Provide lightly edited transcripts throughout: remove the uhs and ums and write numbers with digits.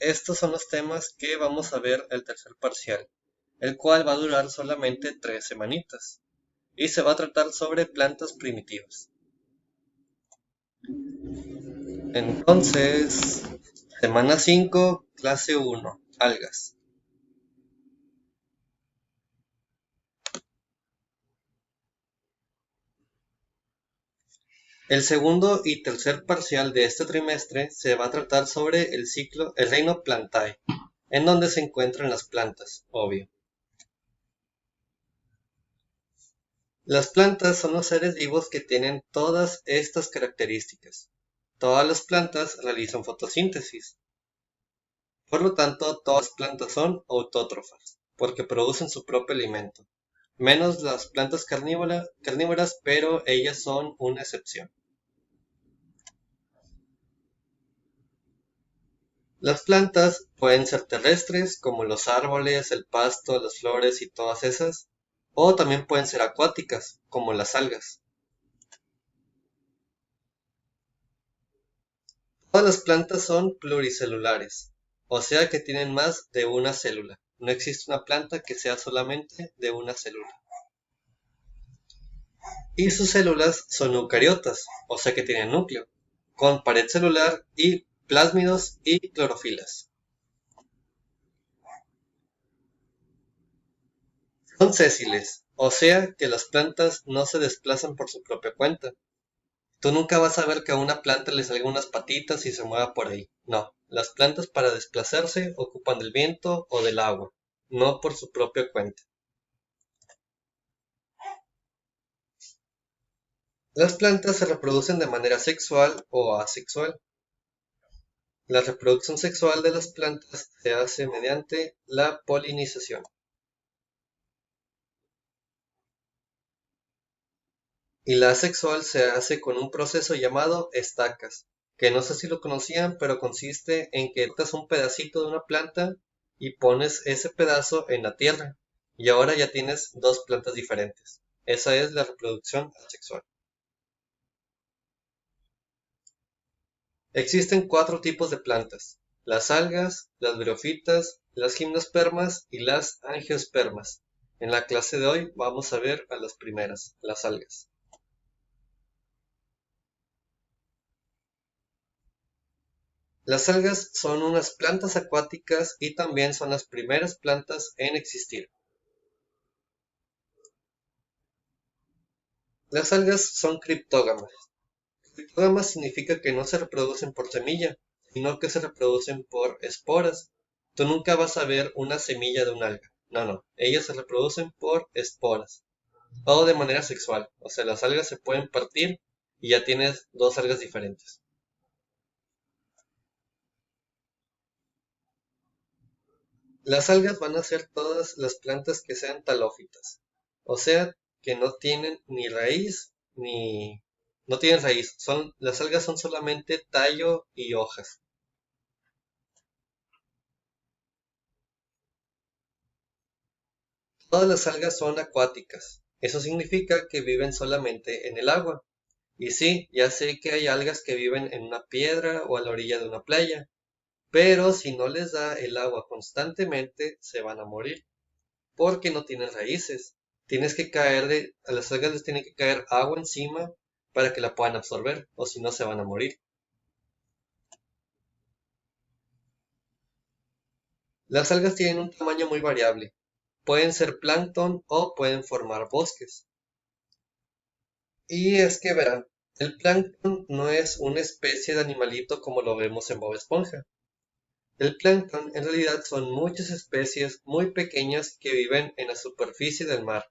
estos son los temas que vamos a ver el tercer parcial, el cual va a durar solamente 3 semanitas y se va a tratar sobre plantas primitivas. Entonces, semana 5, clase 1, algas. El segundo y tercer parcial de este trimestre se va a tratar sobre el reino Plantae, en donde se encuentran las plantas, obvio. Las plantas son los seres vivos que tienen todas estas características. Todas las plantas realizan fotosíntesis. Por lo tanto, todas las plantas son autótrofas, porque producen su propio alimento. Menos las plantas carnívoras, pero ellas son una excepción. Las plantas pueden ser terrestres, como los árboles, el pasto, las flores y todas esas, o también pueden ser acuáticas, como las algas. Todas las plantas son pluricelulares, o sea que tienen más de una célula. No existe una planta que sea solamente de una célula. Y sus células son eucariotas, o sea que tienen núcleo, con pared celular y plásmidos y clorofilas. Son sésiles, o sea que las plantas no se desplazan por su propia cuenta. Tú nunca vas a ver que a una planta le salgan unas patitas y se mueva por ahí. No, las plantas para desplazarse ocupan del viento o del agua, no por su propia cuenta. Las plantas se reproducen de manera sexual o asexual. La reproducción sexual de las plantas se hace mediante la polinización. Y la asexual se hace con un proceso llamado estacas, que no sé si lo conocían, pero consiste en que cortas un pedacito de una planta y pones ese pedazo en la tierra, y ahora ya tienes dos plantas diferentes. Esa es la reproducción asexual. Existen 4 tipos de plantas: las algas, las briófitas, las gimnospermas y las angiospermas. En la clase de hoy vamos a ver a las primeras, las algas. Las algas son unas plantas acuáticas y también son las primeras plantas en existir. Las algas son criptógamas. Criptógamas significa que no se reproducen por semilla, sino que se reproducen por esporas. Tú nunca vas a ver una semilla de un alga. No, no. Ellas se reproducen por esporas. O de manera sexual. O sea, las algas se pueden partir y ya tienes dos algas diferentes. Las algas van a ser todas las plantas que sean talófitas, o sea, que no tienen ni raíz ni... no tienen raíz, las algas son solamente tallo y hojas. Todas las algas son acuáticas, eso significa que viven solamente en el agua. Y sí, ya sé que hay algas que viven en una piedra o a la orilla de una playa, pero si no les da el agua constantemente, se van a morir, porque no tienen raíces. A las algas les tiene que caer agua encima para que la puedan absorber, o si no se van a morir. Las algas tienen un tamaño muy variable. Pueden ser plancton o pueden formar bosques. Y es que verán, el plancton no es una especie de animalito como lo vemos en Bob Esponja. El plancton en realidad son muchas especies muy pequeñas que viven en la superficie del mar.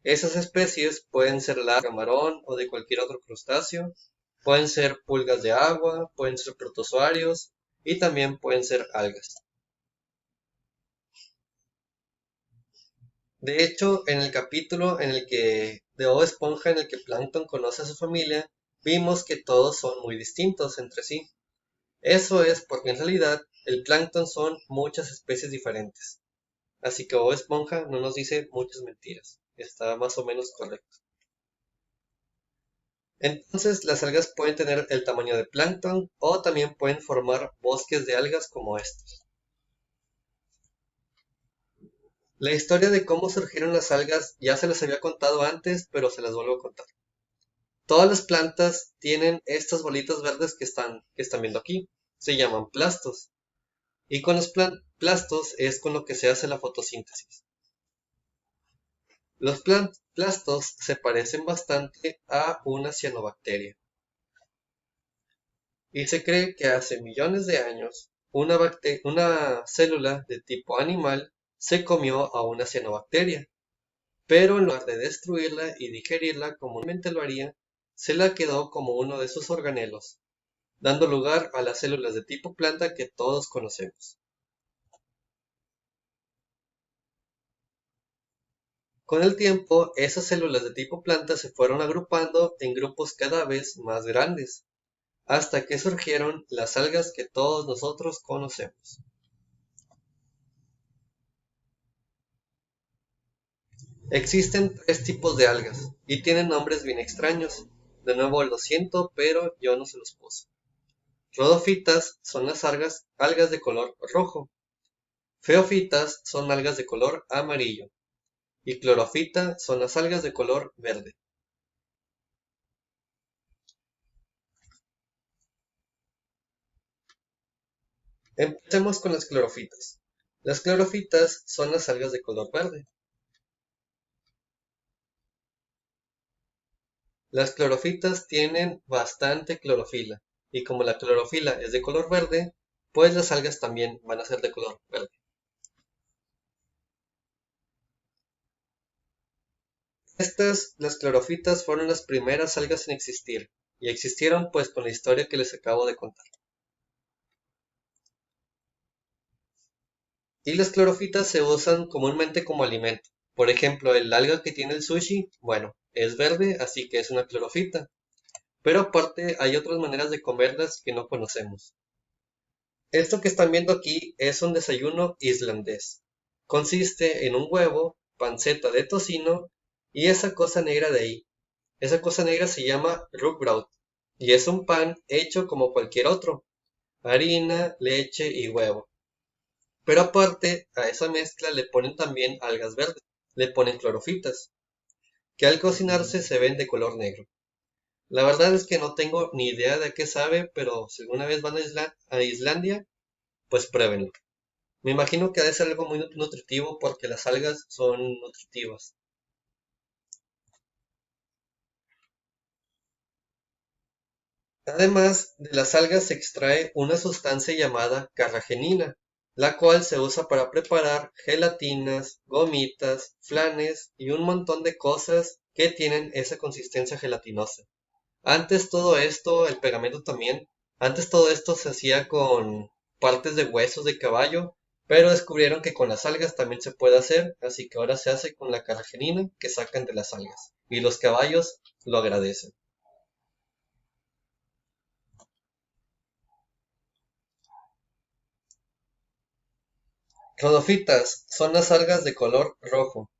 Esas especies pueden ser la camarón o de cualquier otro crustáceo, pueden ser pulgas de agua, pueden ser protozoarios y también pueden ser algas. De hecho, en el capítulo de Bob Esponja en el que Plankton conoce a su familia, vimos que todos son muy distintos entre sí. Eso es porque en realidad el plancton son muchas especies diferentes. Así que Bob Esponja no nos dice muchas mentiras. Está más o menos correcto. Entonces las algas pueden tener el tamaño de plancton o también pueden formar bosques de algas como estos. La historia de cómo surgieron las algas ya se las había contado antes, pero se las vuelvo a contar. Todas las plantas tienen estas bolitas verdes que están viendo aquí. Se llaman plastos. Y con los plastos es con lo que se hace la fotosíntesis. Los plastos se parecen bastante a una cianobacteria. Y se cree que hace millones de años una célula de tipo animal se comió a una cianobacteria, pero en lugar de destruirla y digerirla como normalmente lo haría, se la quedó como uno de sus organelos, dando lugar a las células de tipo planta que todos conocemos. Con el tiempo, esas células de tipo planta se fueron agrupando en grupos cada vez más grandes, hasta que surgieron las algas que todos nosotros conocemos. Existen tres tipos de algas y tienen nombres bien extraños. De nuevo lo siento, pero yo no se los puse. Rhodofitas son las algas de color rojo. Feofitas son algas de color amarillo. Y clorofita son las algas de color verde. Empecemos con las clorofitas. Las clorofitas son las algas de color verde. Las clorofitas tienen bastante clorofila, y como la clorofila es de color verde, pues las algas también van a ser de color verde. Las clorofitas, fueron las primeras algas en existir, y existieron pues con la historia que les acabo de contar. Y las clorofitas se usan comúnmente como alimento. Por ejemplo, el alga que tiene el sushi, bueno, es verde, así que es una clorofita. Pero aparte hay otras maneras de comerlas que no conocemos. Esto que están viendo aquí es un desayuno islandés. Consiste en un huevo, panceta de tocino y esa cosa negra de ahí. Esa cosa negra se llama rugbrauð y es un pan hecho como cualquier otro. Harina, leche y huevo. Pero aparte a esa mezcla le ponen también algas verdes. Le ponen clorofitas, que al cocinarse se ven de color negro. La verdad es que no tengo ni idea de qué sabe, pero si alguna vez van a Islandia, pues pruébenlo. Me imagino que ha de ser algo muy nutritivo porque las algas son nutritivas. Además de las algas se extrae una sustancia llamada carragenina, la cual se usa para preparar gelatinas, gomitas, flanes y un montón de cosas que tienen esa consistencia gelatinosa. Antes todo esto, el pegamento también, antes todo esto se hacía con partes de huesos de caballo, pero descubrieron que con las algas también se puede hacer, así que ahora se hace con la carragenina que sacan de las algas. Y los caballos lo agradecen. Rhodofitas son las algas de color rojo.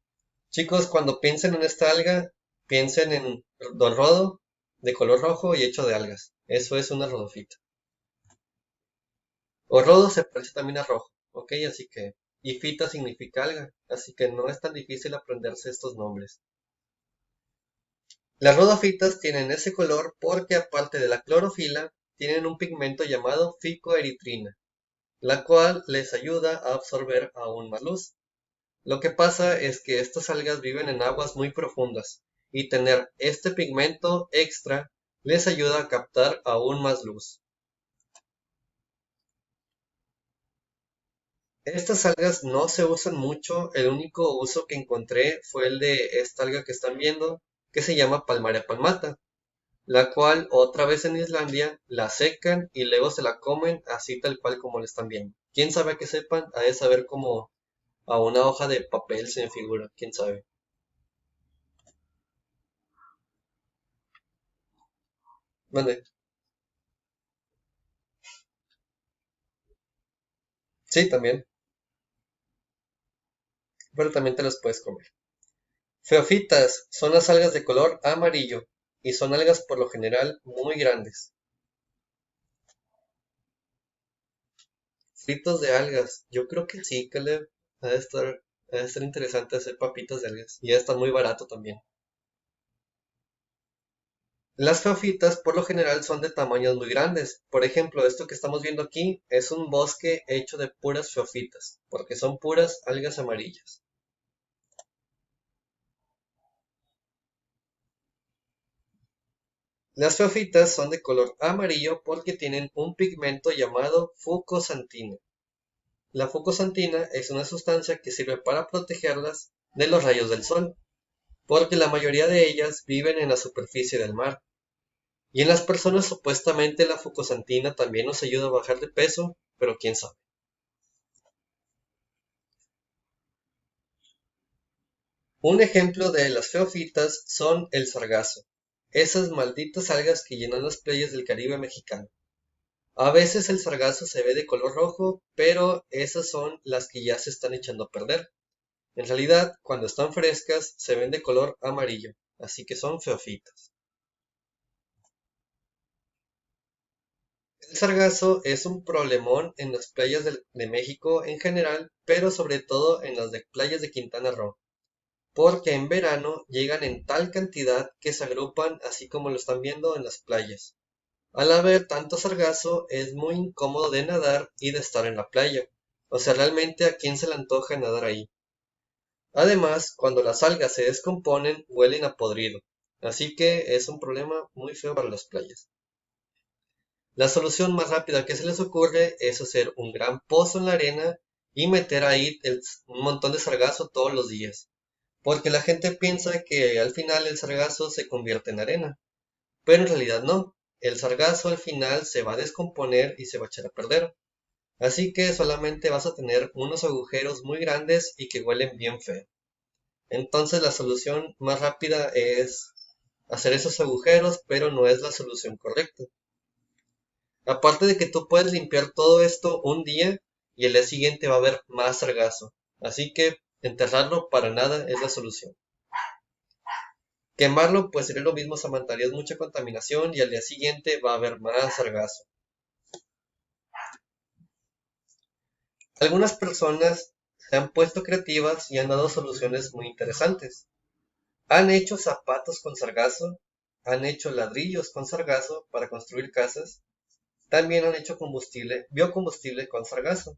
Chicos, cuando piensen en esta alga, piensen en Don Rodo de color rojo y hecho de algas. Eso es una rodofita. O rodo se parece también a rojo, ¿ok? Así que, y fita significa alga, así que no es tan difícil aprenderse estos nombres. Las rodofitas tienen ese color porque aparte de la clorofila, tienen un pigmento llamado ficoeritrina, la cual les ayuda a absorber aún más luz. Lo que pasa es que estas algas viven en aguas muy profundas y tener este pigmento extra les ayuda a captar aún más luz. Estas algas no se usan mucho, el único uso que encontré fue el de esta alga que están viendo, que se llama Palmaria palmata, la cual otra vez en Islandia la secan y luego se la comen así tal cual como la están viendo. ¿Quién sabe a qué sepan? Ha de saber como a una hoja de papel se me figura, quién sabe. Mande. Sí, también, pero también te las puedes comer. Feofitas son las algas de color amarillo. y son algas por lo general muy grandes. Fritos de algas, yo creo que sí, Caleb. Ha de estar interesante hacer papitas de algas. Y ya está muy barato también. Las feofitas por lo general son de tamaños muy grandes. Por ejemplo, esto que estamos viendo aquí es un bosque hecho de puras feofitas, porque son puras algas amarillas. Las feofitas son de color amarillo porque tienen un pigmento llamado fucosantina. La fucosantina es una sustancia que sirve para protegerlas de los rayos del sol, porque la mayoría de ellas viven en la superficie del mar. Y en las personas supuestamente la fucosantina también nos ayuda a bajar de peso, pero quién sabe. Un ejemplo de las feofitas son el sargazo, esas malditas algas que llenan las playas del Caribe mexicano. A veces el sargazo se ve de color rojo, pero esas son las que ya se están echando a perder. En realidad, cuando están frescas, se ven de color amarillo, así que son feofitas. El sargazo es un problemón en las playas de México en general, pero sobre todo en las de playas de Quintana Roo, porque en verano llegan en tal cantidad que se agrupan así como lo están viendo en las playas. Al haber tanto sargazo es muy incómodo de nadar y de estar en la playa. O sea, realmente a quién se le antoja nadar ahí. Además, cuando las algas se descomponen, huelen a podrido. Así que es un problema muy feo para las playas. La solución más rápida que se les ocurre es hacer un gran pozo en la arena y meter ahí un montón de sargazo todos los días. Porque la gente piensa que al final el sargazo se convierte en arena. Pero en realidad no. El sargazo al final se va a descomponer y se va a echar a perder. Así que solamente vas a tener unos agujeros muy grandes y que huelen bien feo. Entonces la solución más rápida es hacer esos agujeros, pero no es la solución correcta. Aparte de que tú puedes limpiar todo esto un día y el día siguiente va a haber más sargazo. Así que enterrarlo para nada es la solución. Quemarlo pues sería lo mismo, se mucha contaminación y al día siguiente va a haber más sargazo. Algunas personas se han puesto creativas y han dado soluciones muy interesantes. Han hecho zapatos con sargazo, han hecho ladrillos con sargazo para construir casas, también han hecho combustible, biocombustible con sargazo.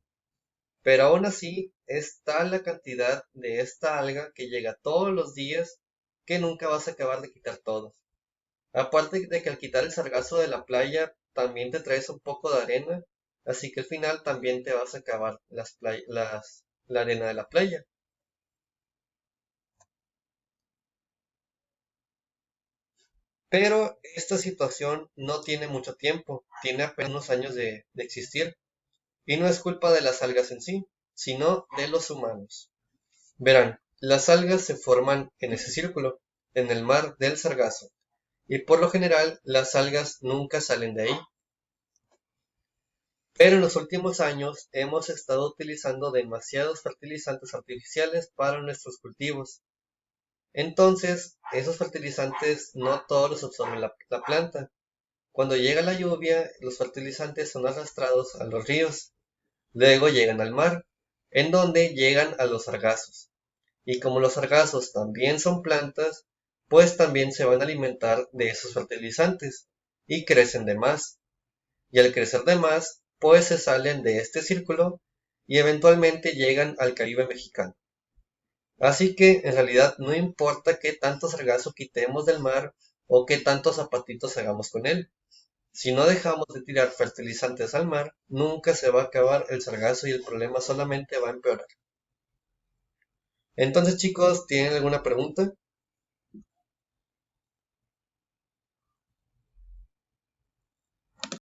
Pero aún así es tal la cantidad de esta alga que llega todos los días que nunca vas a acabar de quitar todo. Aparte de que al quitar el sargazo de la playa también te traes un poco de arena, así que al final también te vas a acabar la arena de la playa. Pero esta situación no tiene mucho tiempo, tiene apenas unos años de existir, y no es culpa de las algas en sí, sino de los humanos. Verán, las algas se forman en ese círculo, en el mar del Sargazo, y por lo general las algas nunca salen de ahí. Pero en los últimos años hemos estado utilizando demasiados fertilizantes artificiales para nuestros cultivos. Entonces, esos fertilizantes no todos los absorbe la planta. Cuando llega la lluvia, los fertilizantes son arrastrados a los ríos. Luego llegan al mar, en donde llegan a los sargazos. Y como los sargazos también son plantas, pues también se van a alimentar de esos fertilizantes y crecen de más. Y al crecer de más, pues se salen de este círculo y eventualmente llegan al Caribe mexicano. Así que en realidad no importa qué tanto sargazo quitemos del mar o qué tantos zapatitos hagamos con él. Si no dejamos de tirar fertilizantes al mar, nunca se va a acabar el sargazo y el problema solamente va a empeorar. Entonces chicos, ¿tienen alguna pregunta?